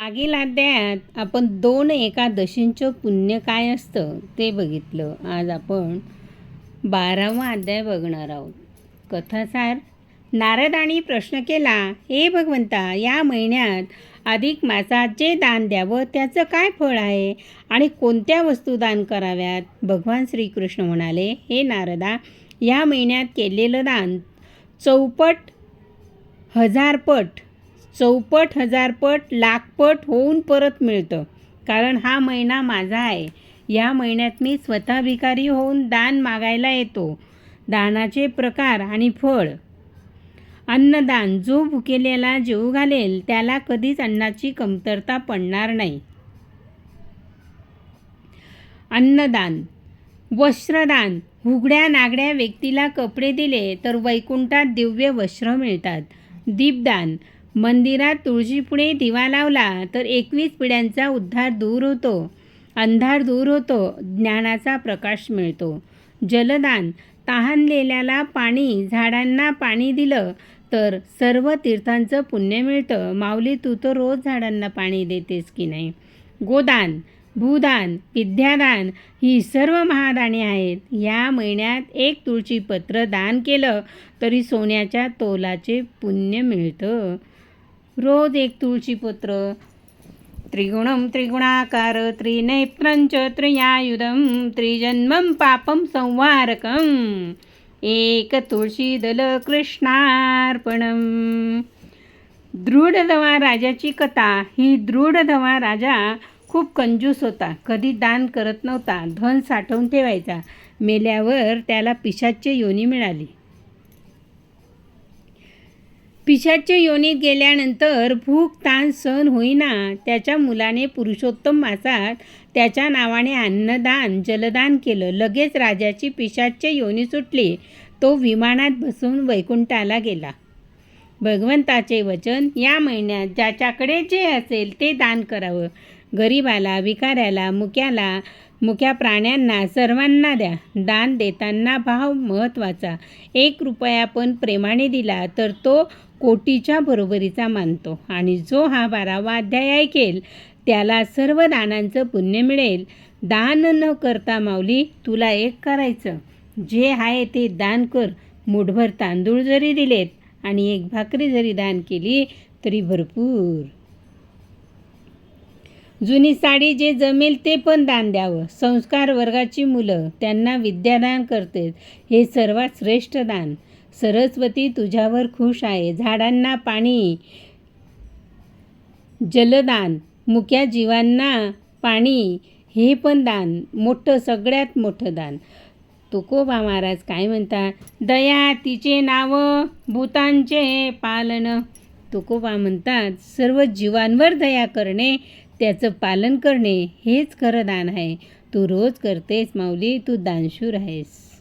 मागील अध्यायात आपण 2 एकादशींचं पुण्य काय असतं ते बघितलं. आज आपण 12वा अध्याय बघणार आहोत. कथासार. नारदांनी प्रश्न केला, हे भगवंता, या महिन्यात अधिक मासात जे दान द्यावं त्याचं काय फळ आहे आणि कोणत्या वस्तू दान कराव्यात? भगवान श्रीकृष्ण म्हणाले, हे नारदा, या महिन्यात केलेलं दान चौपट, हजारपट, लाखपट होऊन परत मिळतं. कारण हा महिना माझा आहे. या महिन्यात मी स्वतः भिकारी होऊन दान मागायला येतो. दानाचे प्रकार आणि फळ. अन्नदान. जो भुकेलेला जेवू घालेल त्याला कधीच अन्नाची कमतरता पडणार नाही. अन्नदान. वस्त्रदान. हुगड्या नागड्या व्यक्तीला कपडे दिले तर वैकुंठात दिव्य वस्त्र मिळतात. दीपदान. मंदिरात तुळशीपुढे दिवा लावला तर 21 पिढ्यांचा अंधार दूर होतो, ज्ञानाचा प्रकाश मिळतो. जलदान. तहानलेल्याला पाणी, झाडांना पाणी दिलं तर सर्व तीर्थांचं पुण्य मिळतं. माऊली, तू तर रोज झाडांना पाणी देतेस की नाही? गोदान. भूदान. विद्यादान. ही सर्व महादाने आहेत. या महिन्यात 1 तुळशीपत्र दान केलं तरी सोन्याच्या तोलाचे पुण्य मिळतं. रोज 1 तुळशीपत्र. त्रिगुणं त्रिगुणाकार त्रिनेत्रंच त्रियायुधं त्रिजन्मं पापं संवारकं एक तुळशीदल कृष्णार्पणम. दृढधवा राजाची कथा. ही दृढधवा राजा खूप कंजूस होता. कधी दान करत नव्हता. धन साठवून ठेवायचा. मेल्यावर त्याला पिशाच्य योनी मिळाली. पिशाच्य योनीत गेल्यानंतर भूक ताण सहन होईना. त्याच्या मुलाने पुरुषोत्तम मासात त्याच्या नावाने अन्नदान, जलदान केलं. लगेच राजाची पिशाच्य योनी सुटली. तो विमानात बसून वैकुंठाला गेला. भगवंताचे वचन, या महिन्यात ज्याच्याकडे जे असेल ते दान करावं. गरीबाला, भिकाऱ्याला, मुक्या प्राण्यांना, सर्वांना द्या. दान देताना भाव महत्त्वाचा. 1 रुपया पण प्रेमाने दिला तर तो कोटीच्या बरोबरीचा मानतो. आणि जो हा 12वा अध्याय ऐकेल त्याला सर्व दानांचं पुण्य मिळेल. दान न करता माऊली तुला एक करायचं. जे आहे ते दान कर. मुठभर तांदूळ जरी दिलेत आणि 1 भाकरी जरी दान केली तरी भरपूर. जुनी साडी, जे जमेल ते पण दान द्यावं. संस्कार वर्गाची मुलं, त्यांना विद्यादान करतेस, हे सर्वात श्रेष्ठ दान. सरस्वती तुझ्यावर खुश आहे. झाडांना पाणी, जलदान, मुक्या जीवांना पाणी, हे पण दान सगळ्यात मोठं दान. तुकोबा महाराज काय म्हणतात? दया तिचे नाव, भूतांचे पालन. तुकोबा म्हणतात, सर्व जीवांवर दया करणे, त्याचं पालन करणे हेच खरं दान आहे. तू रोज करतेस माऊली, तू दानशूर आहेस.